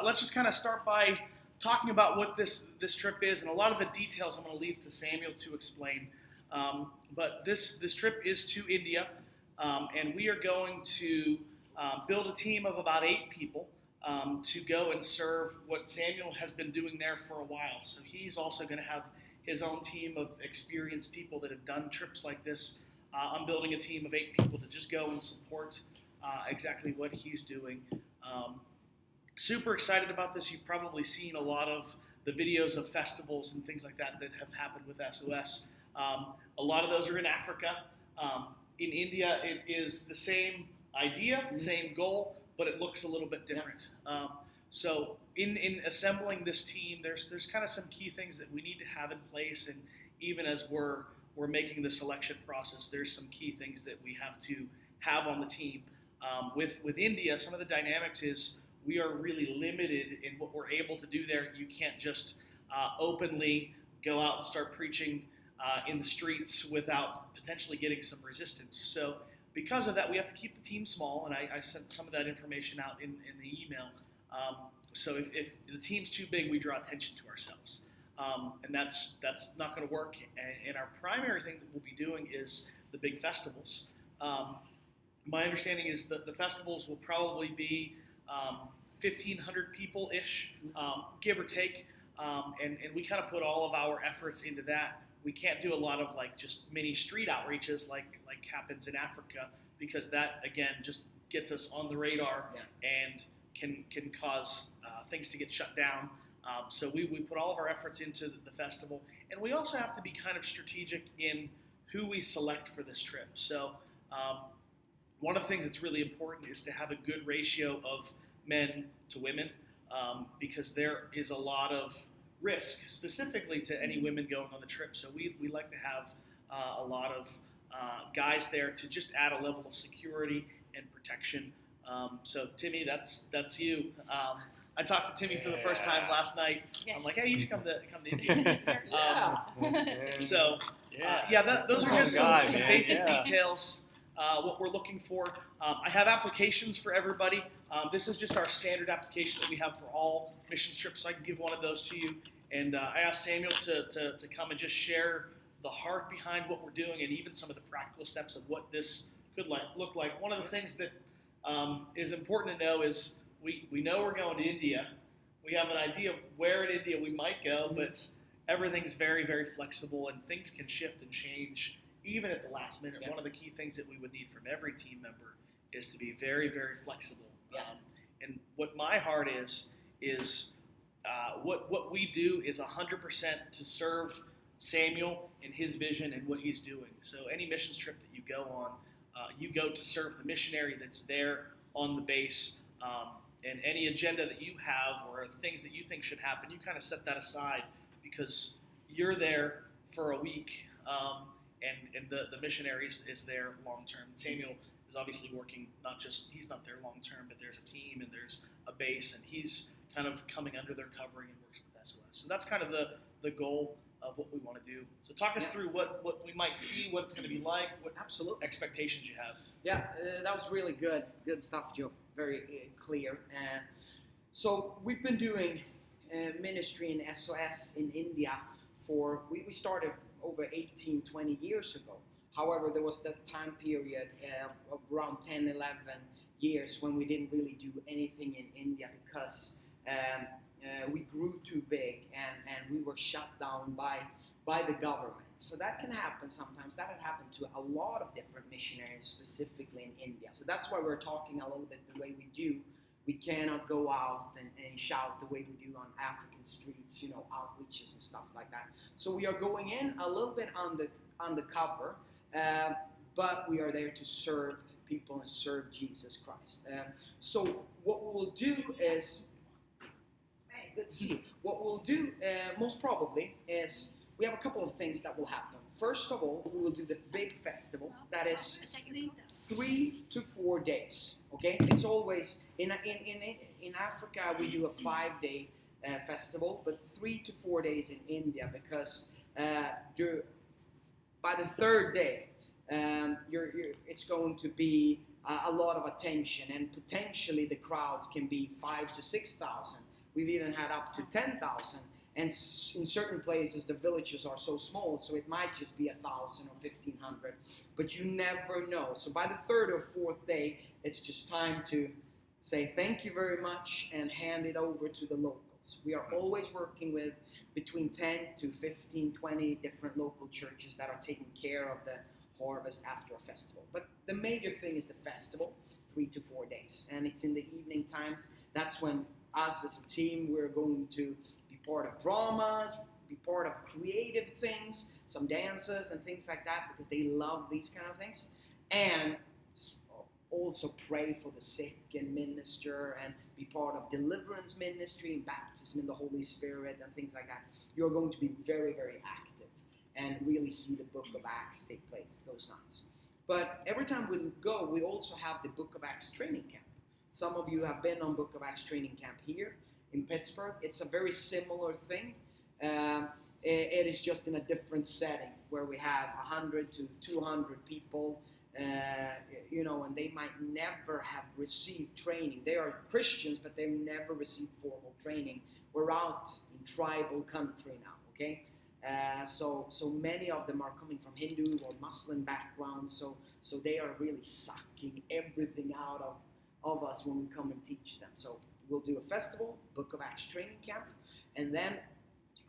Let's just kind of start by talking about what this trip is, and a lot of the details I'm going to leave to Samuel to explain. But this trip is to India, and we are going to build a team of about 8 people to go and serve what Samuel has been doing there for a while. So he's also going to have his own team of experienced people that have done trips like this. I'm building a team of 8 people to just go and support exactly what he's doing. Super excited about this. You've probably seen a lot of the videos of festivals and things like that have happened with SOS. A lot of those are in Africa. In India, it is the same idea, same goal, but it looks a little bit different. So in assembling this team, there's kind of some key things that we need to have in place, and even as we're making the selection process, there's some key things that we have to have on the team. With India, some of the dynamics is we are really limited in what we're able to do there. You can't just openly go out and start preaching in the streets without potentially getting some resistance. So because of that, we have to keep the team small, and I sent some of that information out in the email. So if the team's too big, we draw attention to ourselves. And that's not going to work. And our primary thing that we'll be doing is the big festivals. My understanding is that the festivals will probably be 1,500 people-ish, give or take, and we kind of put all of our efforts into that. We can't do a lot of just mini street outreaches like happens in Africa, because that again just gets us on the radar and can cause things to get shut down. So we put all of our efforts into the festival, and we also have to be kind of strategic in who we select for this trip. So one of the things that's really important is to have a good ratio of men to women, because there is a lot of risk specifically to any women going on the trip. So we like to have a lot of guys there to just add a level of security and protection. So Timmy, that's you. I talked to Timmy for the first time last night. Yes. I'm like, hey, you should come to India. Those are just some basic details. What we're looking for. I have applications for everybody. This is just our standard application that we have for all missions trips, so I can give one of those to you. And I asked Samuel to come and just share the heart behind what we're doing, and even some of the practical steps of what this could look like. One of the things that is important to know is we know we're going to India. We have an idea of where in India we might go, but everything's very, very flexible, and things can shift and change even at the last minute. One of the key things that we would need from every team member is to be very, very flexible. And what my heart is what we do is 100% to serve Samuel and his vision and what he's doing. So any missions trip that you go on, you go to serve the missionary that's there on the base, and any agenda that you have or things that you think should happen, you kind of set that aside because you're there for a week. And the missionary is there long term. Samuel is obviously working, he's not there long term, but there's a team and there's a base, and he's kind of coming under their covering and works with SOS. So that's kind of the goal of what we want to do. So talk us through what we might see, what it's going to be like, what expectations you have. Yeah, that was really good stuff, Joe. Very clear. So we've been doing ministry in SOS in India we started over 18, 20 years ago. However, there was that time period of around 10, 11 years when we didn't really do anything in India because we grew too big and we were shut down by the government. So that can happen sometimes. That had happened to a lot of different missionaries, specifically in India. So that's why we're talking a little bit the way we do. We cannot go out and shout the way we do on African streets, outreaches and stuff like that. So we are going in a little bit undercover, but we are there to serve people and serve Jesus Christ. So what we will do is, most probably is we have a couple of things that will happen. First of all, we will do the big festival. That is 3 to 4 days. Okay, it's always in Africa we do a 5-day festival, but 3 to 4 days in India because by the third day it's going to be a lot of attention, and potentially the crowds can be 5 to 6,000. We've even had up to 10,000. And in certain places, the villages are so small, so it might just be 1,000 or 1,500. But you never know. So by the third or fourth day, it's just time to say thank you very much and hand it over to the locals. We are always working with between 10 to 15, 20 different local churches that are taking care of the harvest after a festival. But the major thing is the festival, 3 to 4 days. And it's in the evening times. That's when us as a team, we're going to be part of dramas, be part of creative things, some dances and things like that, because they love these kind of things. And also pray for the sick and minister and be part of deliverance ministry and baptism in the Holy Spirit and things like that. You're going to be very, very active and really see the Book of Acts take place those nights. But every time we go, we also have the Book of Acts training camp. Some of you have been on Book of Acts training camp here in Pittsburgh. It's a very similar thing. It is just in a different setting where we have 100 to 200 people, and they might never have received training. They are Christians, but they've never received formal training. We're out in tribal country now, okay? So many of them are coming from Hindu or Muslim backgrounds, so they are really sucking everything out of us when we come and teach them. So we'll do a festival, Book of Acts training camp, and then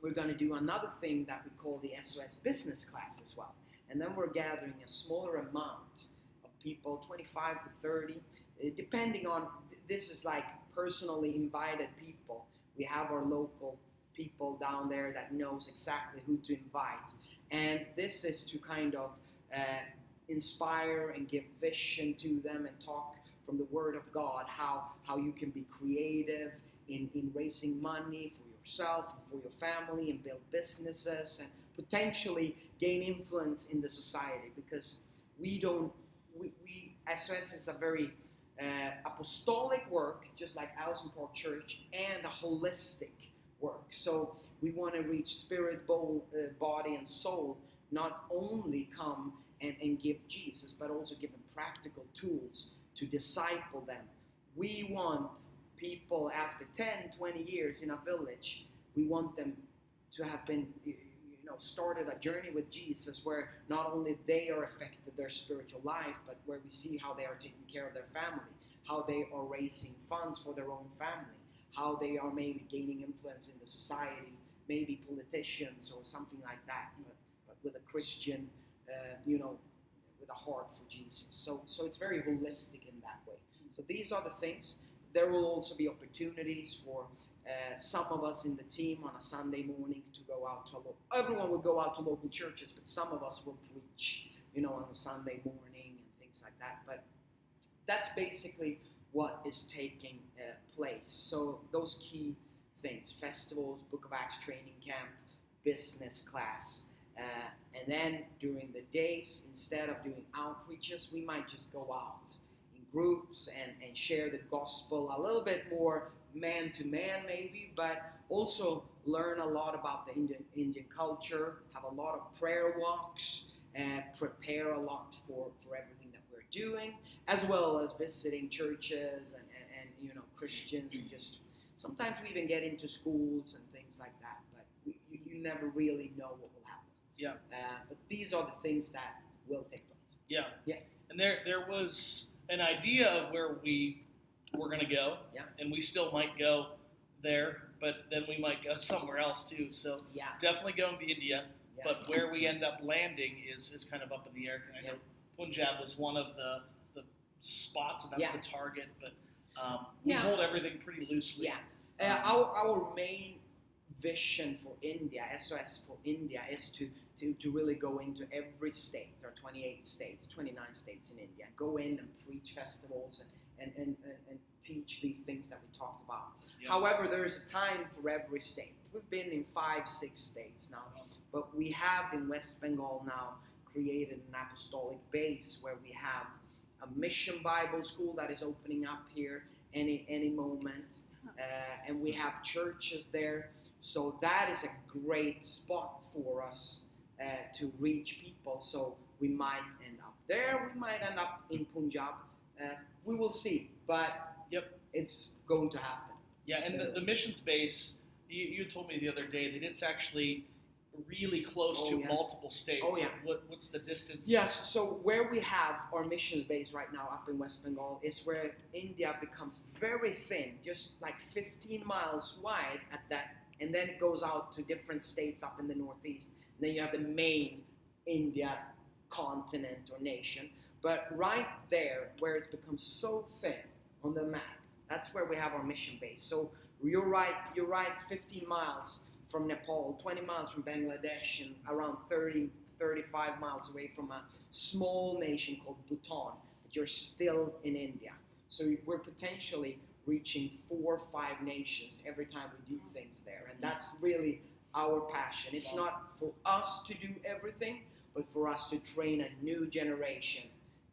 we're going to do another thing that we call the SOS business class as well. And then we're gathering a smaller amount of people, 25 to 30, depending on, this is like personally invited people. We have our local people down there that knows exactly who to invite. And this is to kind of inspire and give vision to them and talk from the Word of God, how you can be creative in raising money for yourself and for your family and build businesses and potentially gain influence in the society, because we SOS is a very apostolic work, just like Allison Park Church, and a holistic work. So we want to reach spirit, body, and soul, not only come and give Jesus, but also give them practical tools to disciple them. We want people after 10, 20 years in a village, we want them to have been, started a journey with Jesus where not only they are affected their spiritual life, but where we see how they are taking care of their family, how they are raising funds for their own family, how they are maybe gaining influence in the society, maybe politicians or something like that, but with a Christian, with a heart for Jesus. So it's very holistic in that way. So these are the things. There will also be opportunities for some of us in the team on a Sunday morning to go out to everyone will go out to local churches, but some of us will preach, on a Sunday morning and things like that. But that's basically what is taking place. So those key things: festivals, Book of Acts training camp, business class. And then during the days, instead of doing outreaches, we might just go out in groups and share the gospel a little bit more man to man maybe, but also learn a lot about the Indian culture, have a lot of prayer walks, and prepare a lot for everything that we're doing, as well as visiting churches and Christians, and just sometimes we even get into schools and things like that, but you never really know what will happen. Yeah. But these are the things that will take place. Yeah. Yeah. And there was an idea of where we were going to go, yeah, and we still might go there, but then we might go somewhere else too. So yeah, definitely going to India, yeah, but where we end up landing is kind of up in the air. I know Punjab was one of the spots, and that's the target, but we hold everything pretty loosely. Yeah. Our main vision for India, SOS for India, is to really go into every state. There are 28 states, 29 states in India. Go in and preach festivals and teach these things that we talked about. Yep. However, there is a time for every state. We've been in 5-6 states now, but we have in West Bengal now created an apostolic base where we have a mission Bible school that is opening up here any moment, and we have churches there. So that is a great spot for us to reach people. So we might end up there, we might end up in Punjab, We will see, but Yep. it's going to happen. Yeah, and the missions base, you told me the other day that it's actually really close Oh, to yeah. multiple states. Oh, yeah. What's the distance? Yes, so where we have our mission base right now up in West Bengal is where India becomes very thin, just like 15 miles wide at that, and then it goes out to different states up in the northeast. And then you have the main India continent or nation. But right there, where it's become so thin on the map, that's where we have our mission base. So you're right, 15 miles from Nepal, 20 miles from Bangladesh, and around 30, 35 miles away from a small nation called Bhutan, but you're still in India. So we're potentially reaching 4 or 5 nations every time we do things there. And that's really our passion. It's not for us to do everything, but for us to train a new generation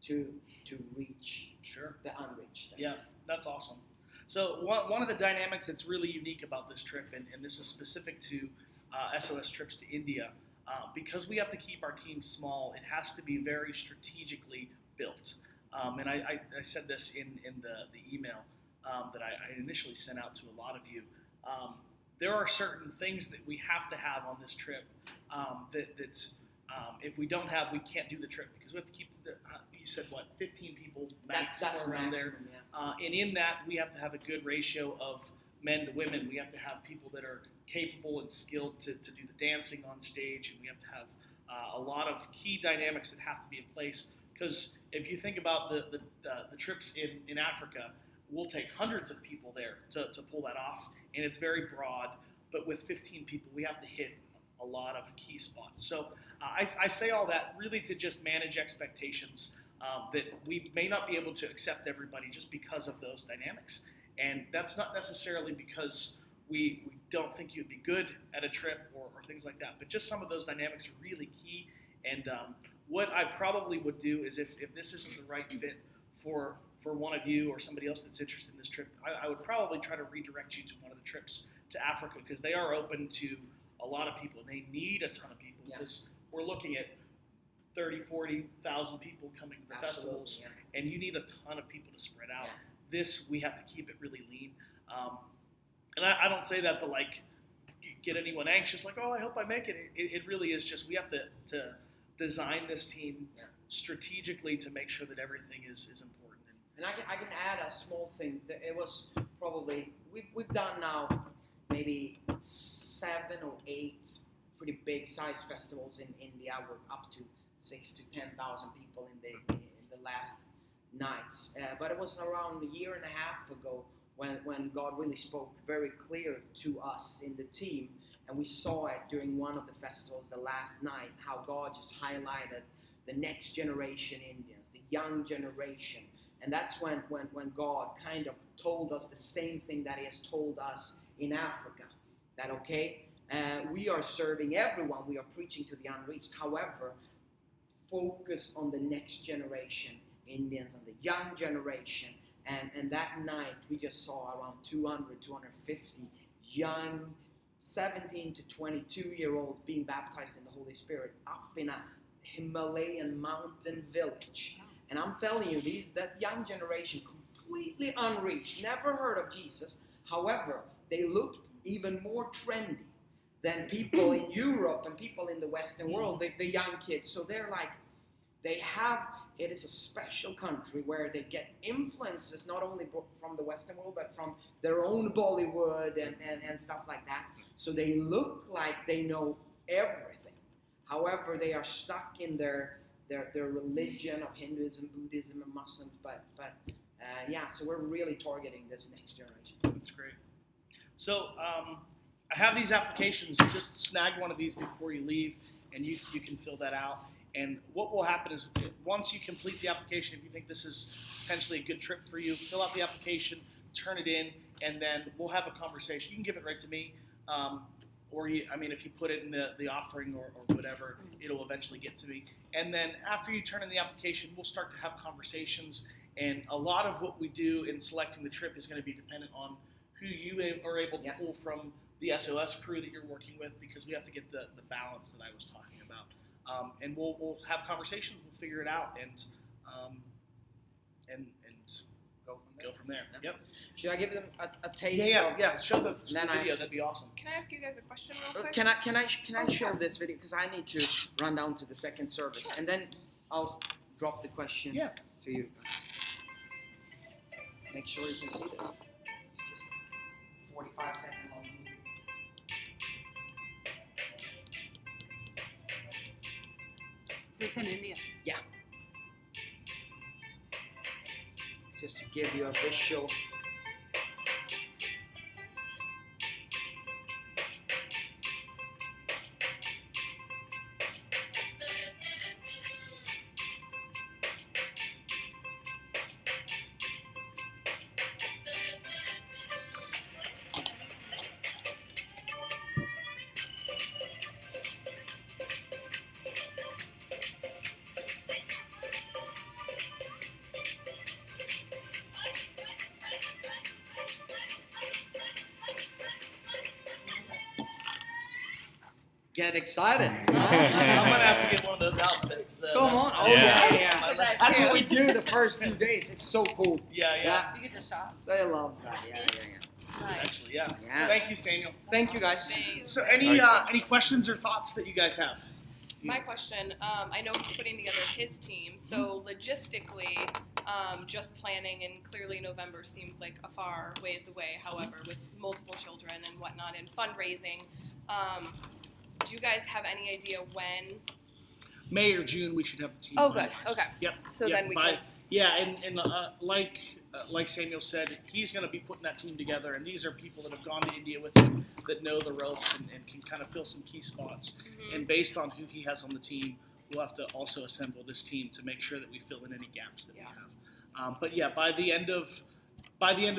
to reach Sure. the unreached. Yeah, that's awesome. So one of the dynamics that's really unique about this trip, and this is specific to SOS trips to India, because we have to keep our team small, it has to be very strategically built. And I said this in the email that I initially sent out to a lot of you. There are certain things that we have to have on this trip that if we don't have, we can't do the trip because we have to keep you said what, 15 people max That's around there. maximum, yeah. And in that, we have to have a good ratio of men to women. We have to have people that are capable and skilled to do the dancing on stage, and we have to have a lot of key dynamics that have to be in place. Because if you think about the trips in Africa, we'll take hundreds of people there to pull that off, and it's very broad. But with 15 people, we have to hit a lot of key spots. So I say all that really to just manage expectations. That we may not be able to accept everybody just because of those dynamics. And that's not necessarily because we don't think you'd be good at a trip or things like that, but just some of those dynamics are really key. And what I probably would do is if this isn't the right fit for one of you or somebody else that's interested in this trip, I would probably try to redirect you to one of the trips to Africa because they are open to a lot of people. They need a ton of people because we're looking at 30, 40,000 people coming to the festivals, and you need a ton of people to spread out. Yeah. This, we have to keep it really lean. And I don't say that to like get anyone anxious, like, oh, I hope I make it. It really is just we have to design this team strategically to make sure that everything is important. And I can add a small thing. It was probably, we've done now maybe 7 or 8 pretty big size festivals in India with up to 6,000 to 10,000 people in the last nights. But it was around a year and a half ago when God really spoke very clear to us in the team. And we saw it during one of the festivals, the last night, how God just highlighted the next generation Indians, the young generation. And that's when God kind of told us the same thing that He has told us in Africa. That, okay, we are serving everyone, we are preaching to the unreached. However, focus on the next generation Indians, on the young generation. And that night, we just saw around 200, 250 young 17 to 22-year-olds being baptized in the Holy Spirit up in a Himalayan mountain village. And I'm telling you, that young generation, completely unreached, never heard of Jesus. However, they looked even more trendy than people in Europe and people in the Western world, the young kids. So they're like, it is a special country where they get influences not only from the Western world, but from their own Bollywood and stuff like that. So they look like they know everything. However, they are stuck in their religion of Hinduism, Buddhism, and Muslims. But so we're really targeting this next generation. That's great. So I have these applications. Just snag one of these before you leave, and you can fill that out. And what will happen is once you complete the application, if you think this is potentially a good trip for you, fill out the application, turn it in, and then we'll have a conversation. You can give it right to me, or if you put it in the offering or whatever, it'll eventually get to me. And then after you turn in the application, we'll start to have conversations. And a lot of what we do in selecting the trip is going to be dependent on who you are able to pull from the SOS crew that you're working with, because we have to get the balance that I was talking about. And we'll have conversations. We'll figure it out, and go from there. Yep. Should I give them a taste? Yeah. Show the Then I- video. That'd be awesome. Can I ask you guys a question real quick? Can I Oh, show sure. this video because I need to run down to the second service and then I'll drop the question Yeah. to you. Make sure you can see this. It's just 45-second long movie. Is this in India? Just to give you a visual. Get excited. I'm gonna have to get one of those outfits. Though. Come on. Oh, Yeah. yeah. That's what we do the first few days. It's so cool. Yeah. You get to shop. They love that. Yeah. Actually, yeah. Yeah. Thank you, Samuel. Thank you, guys. So, any questions or thoughts that you guys have? My question, I know he's putting together his team, so logistically, just planning, and clearly November seems like a far ways away, however, with multiple children and whatnot, and fundraising, do you guys have any idea when? May or June, we should have the team. Oh, good. finalized. Okay. Yep. So Yep, then we by- can. Yeah, and like Samuel said, he's going to be putting that team together, and these are people that have gone to India with him, that know the ropes and can kind of fill some key spots. Mhm. And based on who he has on the team, we'll have to also assemble this team to make sure that we fill in any gaps that we have. But yeah, by the end of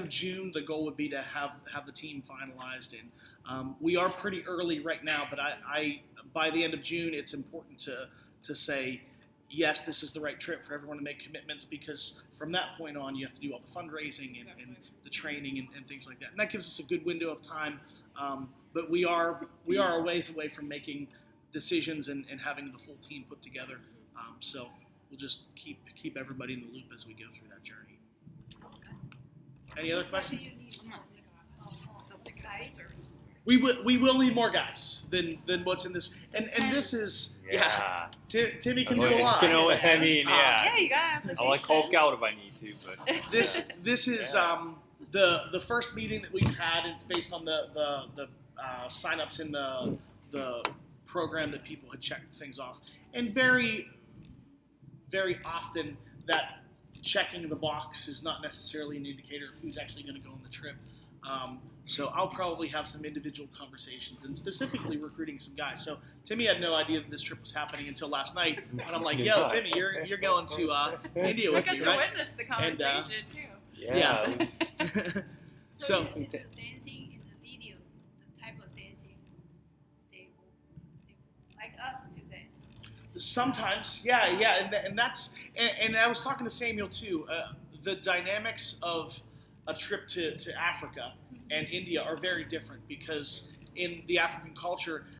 June, the goal would be to have the team finalized, and we are pretty early right now. But I by the end of June, it's important to say, yes, this is the right trip for everyone to make commitments, because from that point on, you have to do all the fundraising and the training and things like that. And that gives us a good window of time. But we are a ways away from making decisions and having the full team put together. So we'll just keep everybody in the loop as we go through that journey. Any other questions? We will need more guys than what's in this. And this is Timmy can do a lot. You know what I mean? Yeah. Yeah, you got I'll like Hulk out if I need to, but This is the first meeting that we've had. It's based on the signups in the program that people had checked things off, and very often that checking the box is not necessarily an indicator of who's actually going to go on the trip. So I'll probably have some individual conversations and specifically recruiting some guys. So Timmy had no idea that this trip was happening until last night, and I'm like, "Yo, Timmy, you're going to India I with got me, to right?" witness the And, conversation too. Yeah. So is the dancing in the video, the type of dancing they like us to dance? sometimes, yeah, and that's and I was talking to Samuel too. The dynamics of a trip to Africa and India are very different, because in the African culture,